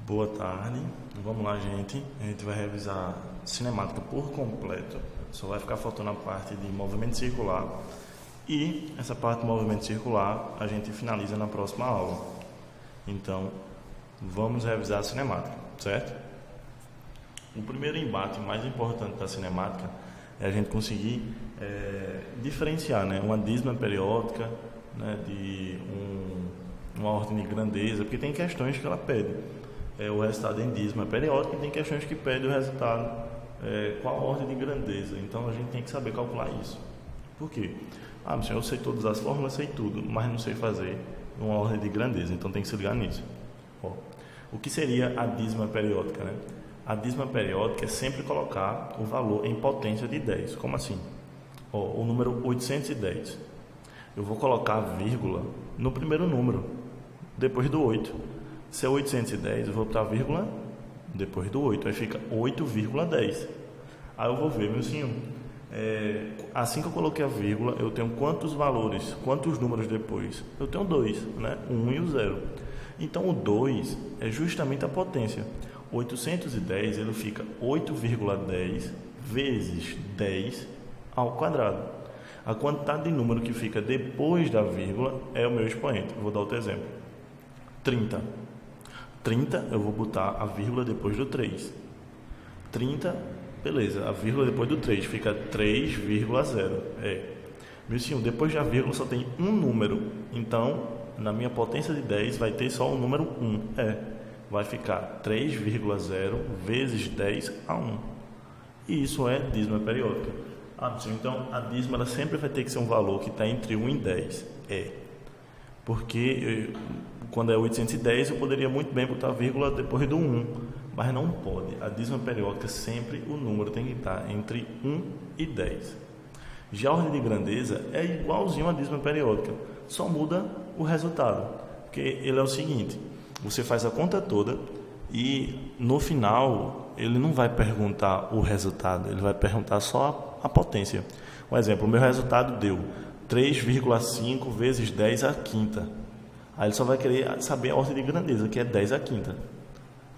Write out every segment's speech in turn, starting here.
Boa tarde, vamos lá, gente. A gente vai revisar cinemática por completo. Só vai ficar faltando a parte de movimento circular. E essa parte de movimento circular a gente finaliza na próxima aula. Então, vamos revisar a cinemática, certo? O primeiro embate mais importante da cinemática é a gente conseguir diferenciar, né, uma dízima periódica, né, de uma ordem de grandeza, porque tem questões que ela pede. O resultado em dízima periódica e tem questões que pedem o resultado qual a ordem de grandeza. Então a gente tem que saber calcular isso. Por quê? Senhor, eu sei todas as fórmulas, sei tudo, mas não sei fazer uma ordem de grandeza, então tem que se ligar nisso. O que seria a dízima periódica, né? A dízima periódica é sempre colocar o valor em potência de 10. Como assim? O número 810. Eu vou colocar a vírgula no primeiro número, depois do 8. Se é 810, eu vou botar a vírgula depois do 8. Aí fica 8,10. Aí eu vou ver, meu senhor, assim que eu coloquei a vírgula, eu tenho quantos valores, quantos números depois? Eu tenho 2, né? 1 e o 0. Então o 2 é justamente a potência. 810 ele fica 8,10 vezes 10 ao quadrado. A quantidade de número que fica depois da vírgula é o meu expoente. Vou dar outro exemplo. 30. 30 eu vou botar a vírgula depois do 3. 30, beleza, a vírgula depois do 3 fica 3,0. Meu senhor, depois da vírgula só tem um número. Então, na minha potência de 10 vai ter só o número 1. Vai ficar 3,0 vezes 10 a 1. E isso é dízima periódica. Então a dízima ela sempre vai ter que ser um valor que está entre 1 e 10. Porque quando é 810 eu poderia muito bem botar vírgula depois do 1, mas não pode. A dízima periódica sempre o número tem que estar entre 1 e 10. Já a ordem de grandeza é igualzinho à dízima periódica, só muda o resultado. Porque ele é o seguinte: você faz a conta toda e no final ele não vai perguntar o resultado, ele vai perguntar só a potência. Um exemplo, o meu resultado deu 3,5 vezes 10 à quinta. Aí ele só vai querer saber a ordem de grandeza, que é 10 à quinta.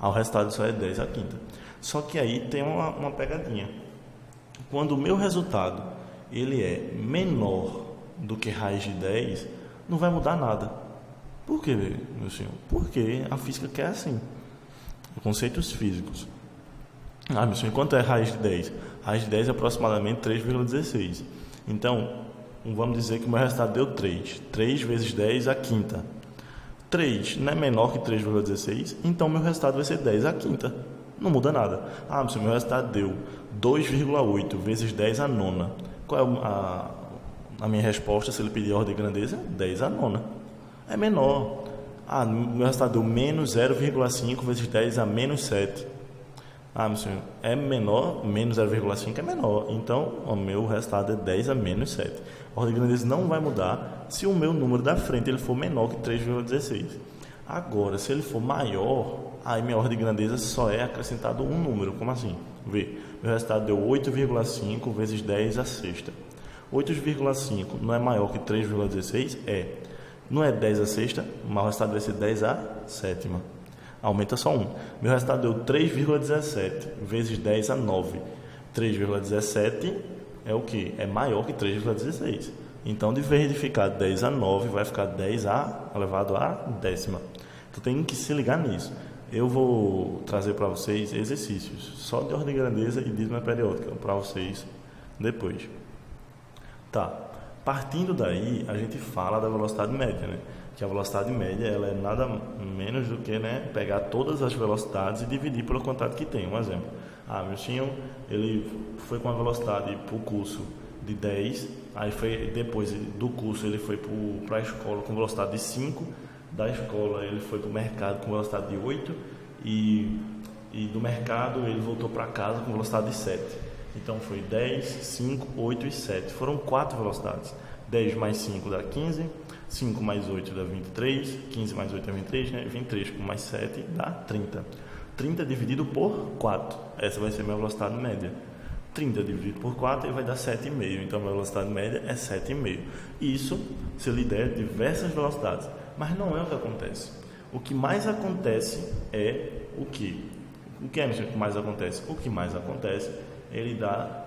O resultado só é 10 à quinta. Só que aí tem uma pegadinha. Quando o meu resultado ele é menor do que raiz de 10, não vai mudar nada. Por quê, meu senhor? Porque a física quer assim. Conceitos físicos. Meu senhor, quanto é raiz de 10? Raiz de 10 é aproximadamente 3,16. Então, vamos dizer que o meu resultado deu 3. 3 vezes 10 à quinta. 3 não é menor que 3,16, então meu resultado vai ser 10 à quinta. Não muda nada. Meu senhor, meu resultado deu 2,8 vezes 10 à nona. Qual é a minha resposta se ele pedir a ordem de grandeza? 10 à nona. É menor. Meu resultado deu menos 0,5 vezes 10 a menos 7. Meu senhor, é menor, menos 0,5 é menor. Então, o meu resultado é 10 a menos 7. A ordem de grandeza não vai mudar se o meu número da frente ele for menor que 3,16. Agora, se ele for maior, aí minha ordem de grandeza só é acrescentado um número. Como assim? Vê, meu resultado deu 8,5 vezes 10 à sexta. 8,5 não é maior que 3,16? Não é 10 à sexta, mas o resultado vai ser 10 à sétima. Aumenta só 1. Meu resultado deu 3,17 vezes 10 a 9. 3,17 é o que? É maior que 3,16. Então, de vez de ficar 10 a 9, vai ficar 10 a elevado à décima. Então, tem que se ligar nisso. Eu vou trazer para vocês exercícios só de ordem de grandeza e dízima periódica para vocês depois. Partindo daí, a gente fala da velocidade média, né? Que a velocidade média ela é nada menos do que, né, pegar todas as velocidades e dividir pela quantidade que tem. Um exemplo, meu senhor, ele foi com a velocidade para o curso de 10, aí foi, depois do curso ele foi para a escola com velocidade de 5, da escola ele foi para o mercado com velocidade de 8 e do mercado ele voltou para casa com velocidade de 7. Então foi 10, 5, 8 e 7. Foram 4 velocidades. 10 mais 5 dá 15, 5 mais 8 dá 23, 15 mais 8 é 23, né? 23 com mais 7 dá 30. 30 dividido por 4, essa vai ser a minha velocidade média. 30 dividido por 4 vai dar 7,5, então a minha velocidade média é 7,5. Isso se lhe der diversas velocidades, mas não é o que acontece. O que mais acontece é o que? O que é o que mais acontece? O que mais acontece, ele dá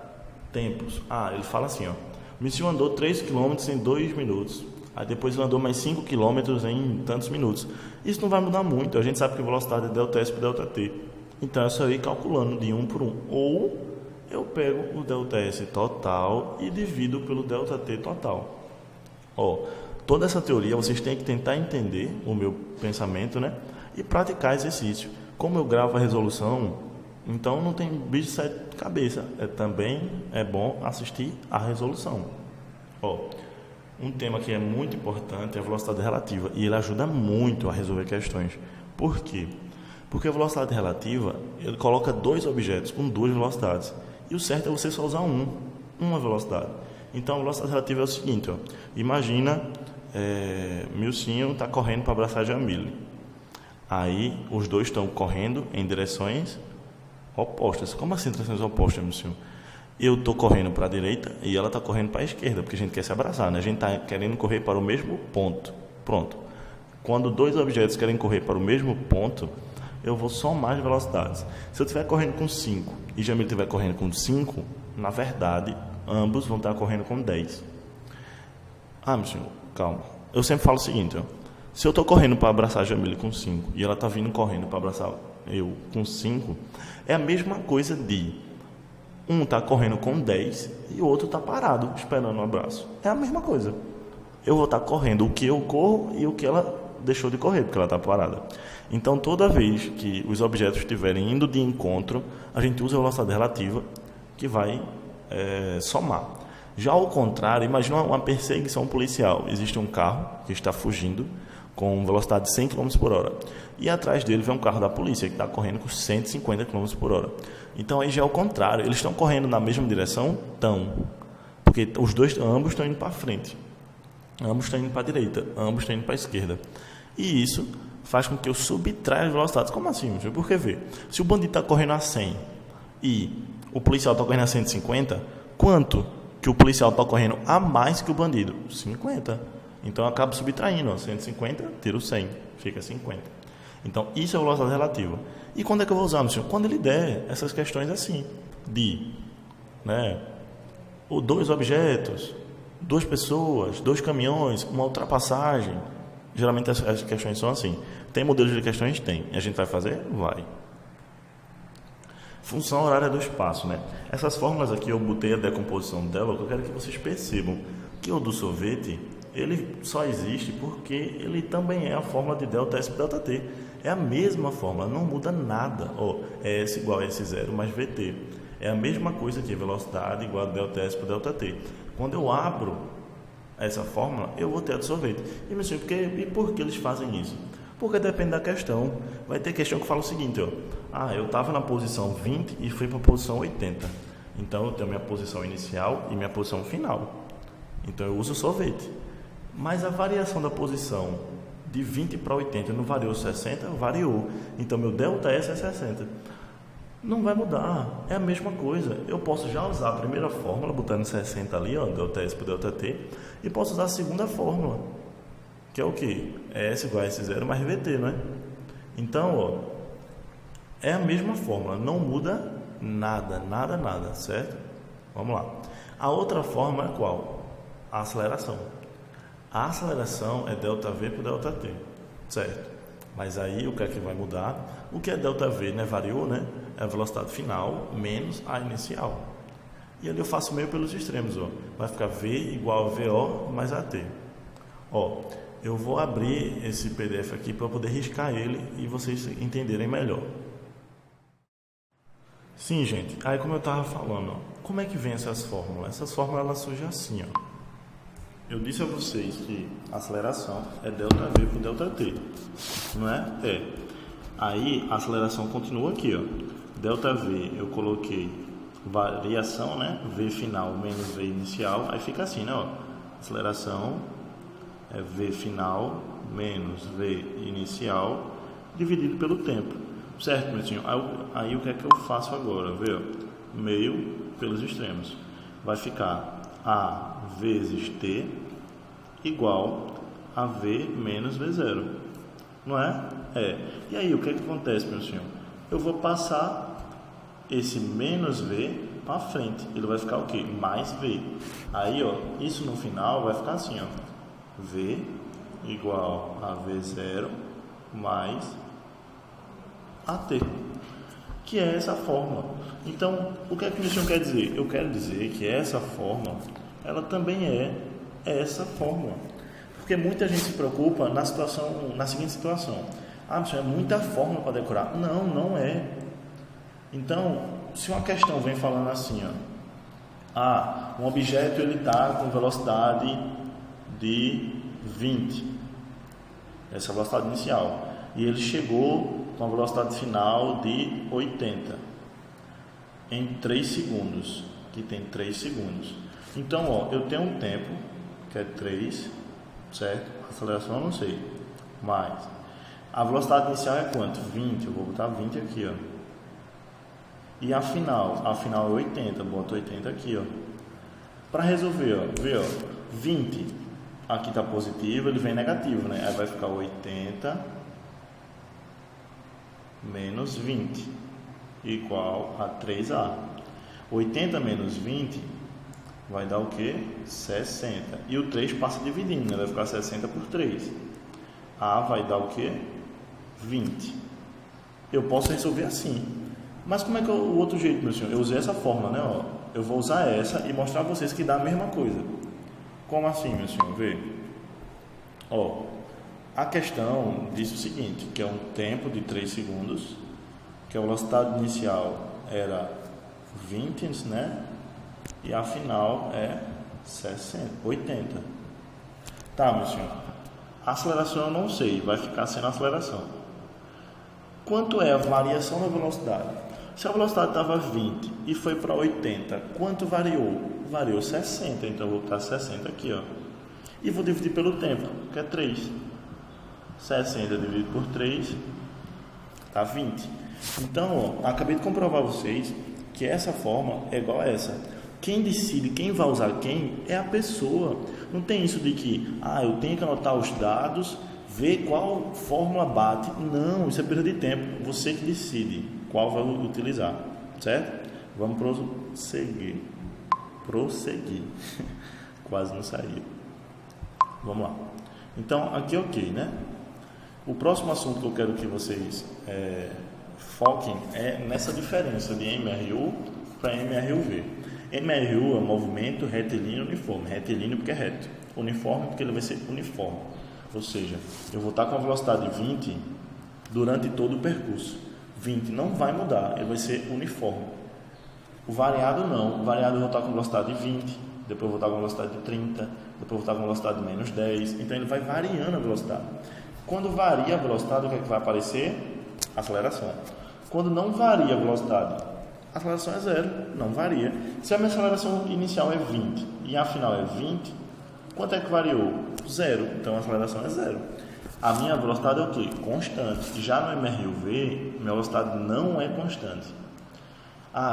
tempos. Ele fala assim, ó. O Missil andou 3 km em 2 minutos. Aí depois ele andou mais 5 km em tantos minutos. Isso não vai mudar muito. A gente sabe que a velocidade é ΔS por ΔT. Então é só ir calculando de 1 por 1. Ou eu pego o ΔS total e divido pelo ΔT total. Toda essa teoria vocês têm que tentar entender o meu pensamento, né? E praticar exercício. Como eu gravo a resolução, então não tem bicho de 7 cabeças. Também é bom assistir a resolução. Um tema que é muito importante é a velocidade relativa. E ele ajuda muito a resolver questões. Por quê? Porque a velocidade relativa, ele coloca 2 objetos com 2 velocidades. E o certo é você só usar uma velocidade. Então a velocidade relativa é o seguinte, imagina Milcinho está correndo para abraçar Jamile. Aí os dois estão correndo em direções opostas. Como assim direções opostas, Milcinho? Eu estou correndo para a direita e ela está correndo para a esquerda, porque a gente quer se abraçar, né? A gente está querendo correr para o mesmo ponto. Pronto. Quando 2 objetos querem correr para o mesmo ponto, eu vou somar as velocidades. Se eu estiver correndo com 5 e Jamile estiver correndo com 5, na verdade, ambos vão estar correndo com 10. Meu senhor, calma. Eu sempre falo o seguinte, se eu estou correndo para abraçar a Jamile com 5 e ela está vindo correndo para abraçar eu com 5, é a mesma coisa de um está correndo com 10 e o outro está parado, esperando um abraço. É a mesma coisa. Eu vou estar correndo o que eu corro e o que ela deixou de correr, porque ela está parada. Então, toda vez que os objetos estiverem indo de encontro, a gente usa a velocidade relativa, que vai somar. Já ao contrário, imagina uma perseguição policial. Existe um carro que está fugindo com velocidade de 100 km por hora. E atrás dele vem um carro da polícia que está correndo com 150 km por hora. Então, aí já é o contrário. Eles estão correndo na mesma direção? Estão. Porque ambos estão indo para frente. Ambos estão indo para a direita. Ambos estão indo para a esquerda. E isso faz com que eu subtraia as velocidades. Como assim? Porque vê, se o bandido está correndo a 100 e o policial está correndo a 150, quanto que o policial está correndo a mais que o bandido? 50. Então eu acabo subtraindo, 150, tiro 100, fica 50. Então isso é velocidade relativa. E quando é que eu vou usar, meu senhor? Quando ele der essas questões assim, de 2 objetos, 2 pessoas, 2 caminhões, uma ultrapassagem. Geralmente as questões são assim. Tem modelos de questões? Tem. E a gente vai fazer? Vai. Função horária do espaço, né? Essas fórmulas aqui eu botei a decomposição dela, que eu quero que vocês percebam que o do sorvete, ele só existe porque ele também é a fórmula de ΔS por ΔT. É a mesma fórmula, não muda nada. É S igual a S0 mais VT. É a mesma coisa que velocidade igual a ΔS por ΔT. Quando eu abro essa fórmula, eu vou ter a do sorvete. E por que eles fazem isso? Porque depende da questão. Vai ter questão que fala o seguinte, eu estava na posição 20 e fui para a posição 80. Então eu tenho minha posição inicial e minha posição final. Então eu uso o sorvete. Mas a variação da posição de 20 para 80 não variou 60? Variou. Então meu ΔS é 60. Não vai mudar, é a mesma coisa. Eu posso já usar a primeira fórmula, botando 60 ali, ΔS por ΔT, e posso usar a segunda fórmula, que é o quê? É S igual a S0 mais VT, não é? Então, é a mesma fórmula, não muda nada, certo? Vamos lá. A outra fórmula é qual? A aceleração. A aceleração é ΔV por ΔT, certo? Mas aí o que é que vai mudar? O que é ΔV, né? Variou, né? É a velocidade final menos a inicial. E ali eu faço meio pelos extremos, Vai ficar V igual a VO mais AT. Eu vou abrir esse PDF aqui para poder riscar ele e vocês entenderem melhor. Sim, gente. Aí como eu estava falando, como é que vem essas fórmulas? Essas fórmulas elas surgem assim, Eu disse a vocês que a aceleração é ΔV por ΔT, não é? Aí a aceleração continua aqui, ΔV eu coloquei variação, né? V final menos V inicial, aí fica assim, né? Aceleração é V final menos V inicial dividido pelo tempo, certo, meu senhor? Aí o que é que eu faço agora? Vê, meio pelos extremos, vai ficar A vezes T igual a V menos V0, não é? E aí, o que acontece, meu senhor? Eu vou passar esse menos V para frente. Ele vai ficar o quê? Mais V. Aí, ó, isso no final vai ficar assim, ó. V igual a V0 mais AT, que é essa fórmula. Então, o que é que o senhor quer dizer? Eu quero dizer que essa fórmula, ela também é essa fórmula. Porque muita gente se preocupa na seguinte situação. Senhor, é muita fórmula para decorar. Não, não é. Então, se uma questão vem falando assim, ó, um objeto ele está com velocidade de 20, essa é a velocidade inicial, e ele chegou com a velocidade final de 80 em 3 segundos, que tem 3 segundos. Então, ó, eu tenho um tempo que é 3, certo? A aceleração eu não sei, mas a velocidade inicial é quanto? 20, eu vou botar 20 aqui, ó. E a final é 80, boto 80 aqui, ó. Para resolver, ó, vê, ó, 20, aqui está positivo, ele vem negativo, né? Aí vai ficar 80 menos 20, igual a 3A. 80 menos 20 vai dar o quê? 60. E o 3 passa dividindo, né? Vai ficar 60 por 3. A vai dar o quê? 20. Eu posso resolver assim. Mas como é que o outro jeito, meu senhor? Eu usei essa fórmula, né? Ó, eu vou usar essa e mostrar a vocês que dá a mesma coisa. Como assim, meu senhor? Vê. Ó, a questão diz o seguinte, que é um tempo de 3 segundos, que a velocidade inicial era 20, né? E a final é 80. Tá, meu senhor. A aceleração eu não sei, vai ficar sendo aceleração. Quanto é a variação da velocidade? Se a velocidade estava 20 e foi para 80, quanto variou? Variou 60, então eu vou botar 60 aqui, ó. E vou dividir pelo tempo, que é 3. 60 dividido por 3, dá 20. Então, ó, acabei de comprovar a vocês que essa forma é igual a essa. Quem decide quem vai usar quem é a pessoa. Não tem isso de que, eu tenho que anotar os dados, ver qual fórmula bate. Não, isso é perda de tempo. Você que decide qual vai utilizar, certo? Vamos prosseguir. Quase não saiu. Vamos lá. Então, aqui é ok, né? O próximo assunto que eu quero que vocês foquem é nessa diferença de MRU para MRUV. MRU é um movimento retilíneo uniforme. Retilíneo porque é reto. Uniforme porque ele vai ser uniforme. Ou seja, eu vou estar com a velocidade 20 durante todo o percurso. 20 não vai mudar, ele vai ser uniforme. O variado não. O variado eu vou estar com velocidade 20, depois eu vou estar com velocidade de 30, depois eu vou estar com velocidade de menos 10. Então ele vai variando a velocidade. Quando varia a velocidade, o que é que vai aparecer? Aceleração. Quando não varia a velocidade, a aceleração é zero, não varia. Se a minha aceleração inicial é 20 e a final é 20, quanto é que variou? Zero, então a aceleração é zero. A minha velocidade é o quê? Constante. Já no MRUV, minha velocidade não é constante.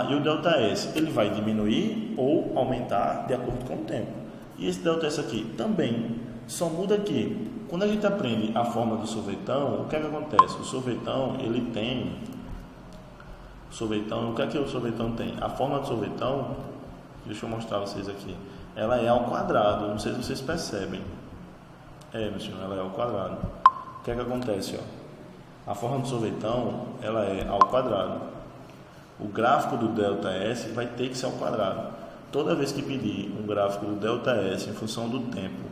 E o ΔS, ele vai diminuir ou aumentar de acordo com o tempo. E esse ΔS aqui também. Só muda que, quando a gente aprende a forma do sorvetão, o que é que acontece? O sorvetão, ele tem... o que é que o sorvetão tem? A forma do sorvetão, deixa eu mostrar a vocês aqui, ela é ao quadrado, não sei se vocês percebem. Meu senhor, ela é ao quadrado. O que é que acontece? A forma do sorvetão, ela é ao quadrado. O gráfico do ΔS vai ter que ser ao quadrado. Toda vez que pedir um gráfico do ΔS em função do tempo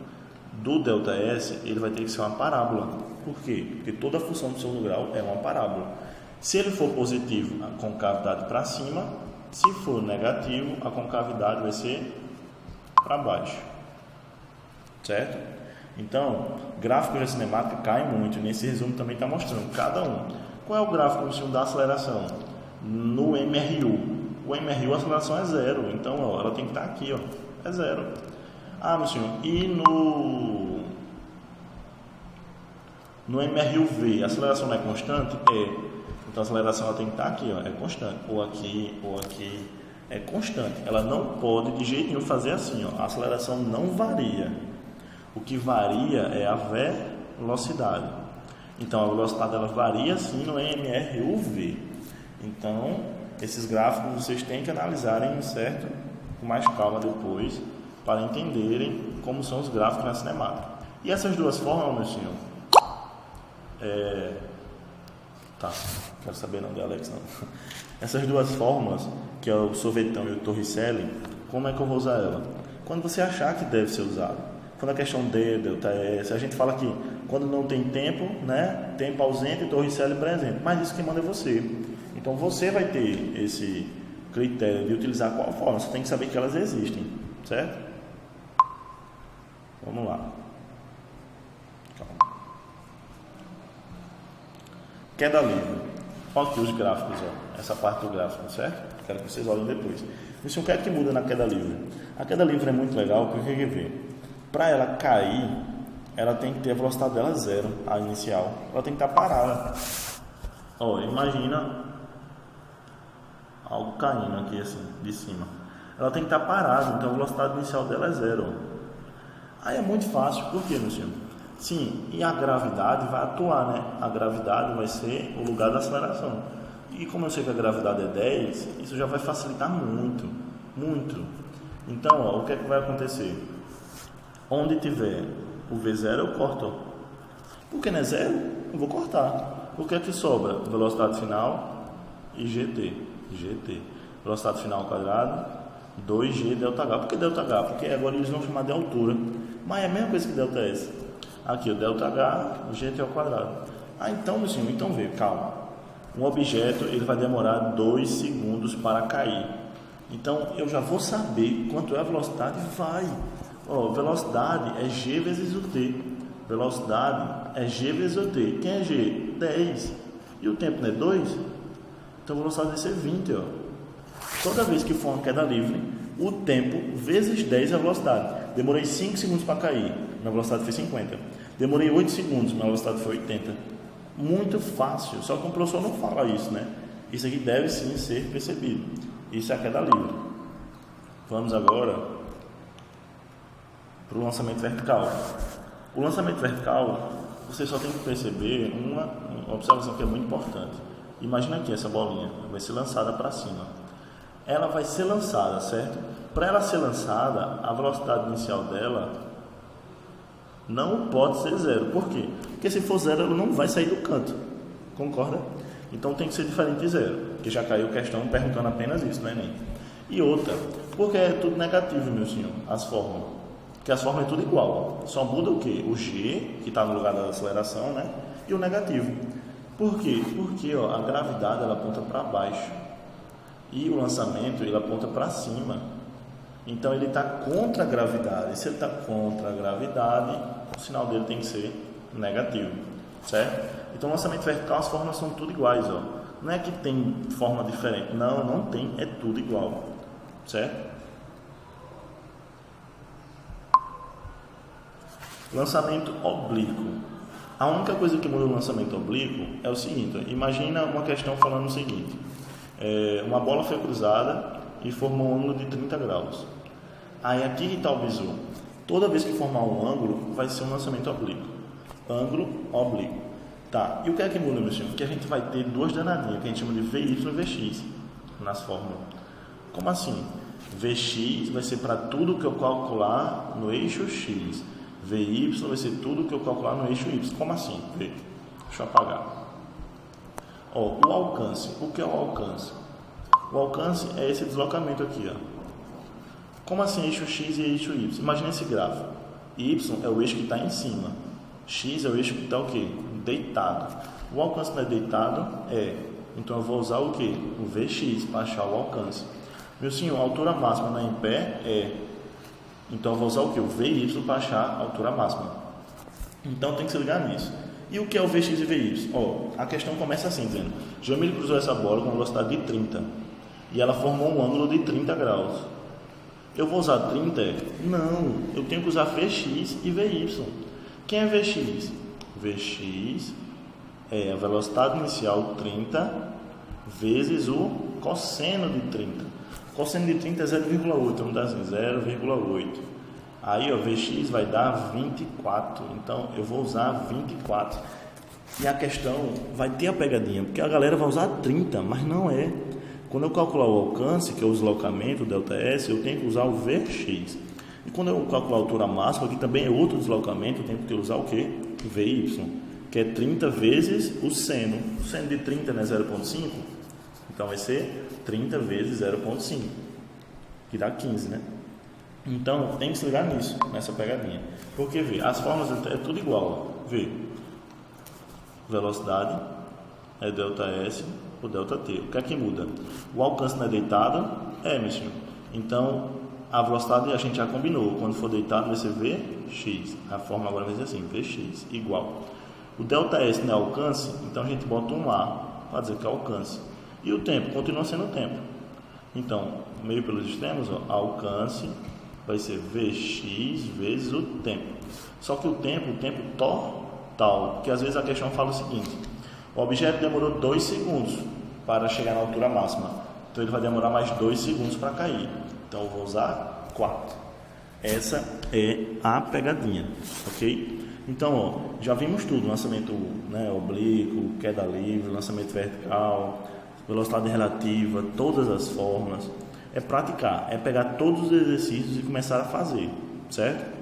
do ΔS, ele vai ter que ser uma parábola. Por quê? Porque toda a função do segundo grau é uma parábola. Se ele for positivo, a concavidade para cima. Se for negativo, a concavidade vai ser para baixo. Certo? Então, gráfico de cinemática cai muito. Nesse resumo também está mostrando cada um. Qual é o gráfico da aceleração? No MRU. O MRU, a aceleração é zero. Então, ela tem que estar aqui. É zero. Meu senhor, e no MRUV, a aceleração não é constante? Então, a aceleração ela tem que estar aqui. É constante. Ou aqui. É constante. Ela não pode, de jeito nenhum, fazer assim. A aceleração não varia. O que varia é a velocidade. Então a velocidade ela varia sim no MRUV. Então esses gráficos vocês têm que analisarem, certo? Com mais calma depois, para entenderem como são os gráficos na cinemática. E essas duas formas, meu senhor, tá, quero saber não de Alex não. Essas duas formas, que é o sorvetão e o Torricelli, como é que eu vou usar ela? Quando você achar que deve ser usado. Quando a questão D, delta S, a gente fala aqui, quando não tem tempo, né? Tempo ausente, Torricelli presente. Mas isso que manda é você. Então você vai ter esse critério de utilizar qual forma. Você tem que saber que elas existem, certo? Vamos lá. Calma. Queda livre. Olha aqui os gráficos, ó. Essa parte do gráfico, certo? Quero que vocês olhem depois. Então, o que é que muda na queda livre? A queda livre é muito legal porque o que vê? Para ela cair, ela tem que ter a velocidade dela zero, a inicial. Ela tem que estar parada. Ó, imagina algo caindo aqui assim, de cima. Ela tem que estar parada, então a velocidade inicial dela é zero. Aí é muito fácil, por quê, meu senhor? Sim, e a gravidade vai atuar, né? A gravidade vai ser o lugar da aceleração. E como eu sei que a gravidade é 10, isso já vai facilitar muito, muito. Então, ó, o que é que vai acontecer? Onde tiver o V0 eu corto. Porque não é zero, eu vou cortar. O que é que sobra? Velocidade final e GT. Velocidade final ao quadrado, 2G ΔH. Por que ΔH? Porque agora eles vão chamar de altura. Mas é a mesma coisa que ΔS. Aqui o ΔH, GT ao quadrado. Ah, então, meu senhor, então vê, calma. Um objeto ele vai demorar 2 segundos para cair. Então eu já vou saber quanto é a velocidade. Velocidade é G vezes o T. Velocidade é G vezes o T. Quem é G? 10. E o tempo não é 2? Então a velocidade vai ser 20. Ó. Toda vez que for uma queda livre, o tempo vezes 10 é a velocidade. Demorei 5 segundos para cair, minha velocidade foi 50. Demorei 8 segundos, minha velocidade foi 80. Muito fácil, só que o professor não fala isso, né? Isso aqui deve sim ser percebido. Isso é a queda livre. Vamos agora para o lançamento vertical. O lançamento vertical, você só tem que perceber uma observação que é muito importante. Imagina aqui essa bolinha, vai ser lançada para cima. Ela vai ser lançada, certo? Para ela ser lançada, a velocidade inicial dela não pode ser zero. Por quê? Porque se for zero, ela não vai sair do canto. Concorda? Então tem que ser diferente de zero. Que já caiu questão perguntando apenas isso, não é nem? E outra, porque é tudo negativo, meu senhor, as fórmulas. Porque as fórmulas é tudo igual. Só muda o quê? O G, que está no lugar da aceleração, né? E o negativo. Por quê? Porque ó, a gravidade ela aponta para baixo. E o lançamento ele aponta para cima. Então ele está contra a gravidade. E se ele está contra a gravidade, o sinal dele tem que ser negativo, certo? Então o lançamento vertical, as formas são tudo iguais, ó. Não é que tem forma diferente, não tem, é tudo igual, certo? Lançamento oblíquo. A única coisa que muda no lançamento oblíquo é o seguinte, ó, imagina uma questão falando o seguinte, uma bola foi cruzada e formou um ângulo de 30 graus. Aí aqui que está o bizu. Toda vez que formar um ângulo, vai ser um lançamento oblíquo. Ângulo oblíquo. Tá, e o que é que muda, meu senhor? Que a gente vai ter duas danadinhas, que a gente chama de VY e VX, nas fórmulas. Como assim? VX vai ser para tudo que eu calcular no eixo X. VY vai ser tudo que eu calcular no eixo Y. Como assim? Vê. Deixa eu apagar. Ó, o alcance. O que é o alcance? O alcance é esse deslocamento aqui, ó. Como assim eixo X e eixo Y? Imagina esse gráfico. Y é o eixo que está em cima. X é o eixo que está o quê? Deitado. O alcance não é deitado? É. Então eu vou usar o quê? O VX para achar o alcance. Meu senhor, a altura máxima não é em pé? É. Então eu vou usar o quê? O VY para achar a altura máxima. Então tem que se ligar nisso. E o que é o VX e VY? Ó, a questão começa assim, dizendo: Jamil cruzou essa bola com velocidade de 30 e ela formou um ângulo de 30 graus. Eu vou usar 30? Não, eu tenho que usar VX e VY. Quem é VX? VX é a velocidade inicial 30 vezes o cosseno de 30. Cosseno de 30 é 0,8, vamos dar assim, 0,8. Aí, ó, VX vai dar 24, então eu vou usar 24. E a questão vai ter a pegadinha, porque a galera vai usar 30, mas não é. Quando eu calcular o alcance, que é o deslocamento, o ΔS, eu tenho que usar o Vx. E quando eu calcular a altura máxima, que também é outro deslocamento, eu tenho que usar o quê? Vy, que é 30 vezes o seno. O seno de 30 não é 0,5? Então vai ser 30 vezes 0,5, que dá 15, né? Então tem que se ligar nisso, nessa pegadinha. Porque, vê, as formas é tudo igual. Ó. Vê, velocidade é ΔS por ΔT. O que é que muda? O alcance não é deitado? É, meu senhor. Então, a velocidade a gente já combinou. Quando for deitado vai ser Vx. A forma agora vai ser assim, Vx igual. O ΔS não é alcance, então a gente bota um A para dizer que é alcance. E o tempo continua sendo o tempo. Então, meio pelos extremos, ó, alcance vai ser Vx vezes o tempo. Só que o tempo total, porque às vezes a questão fala o seguinte: o objeto demorou 2 segundos para chegar na altura máxima, então ele vai demorar mais 2 segundos para cair. Então eu vou usar 4. Essa é a pegadinha, ok? Então, ó, já vimos tudo: lançamento, né, oblíquo, queda livre, lançamento vertical, velocidade relativa, todas as formas. É praticar, é pegar todos os exercícios e começar a fazer, certo?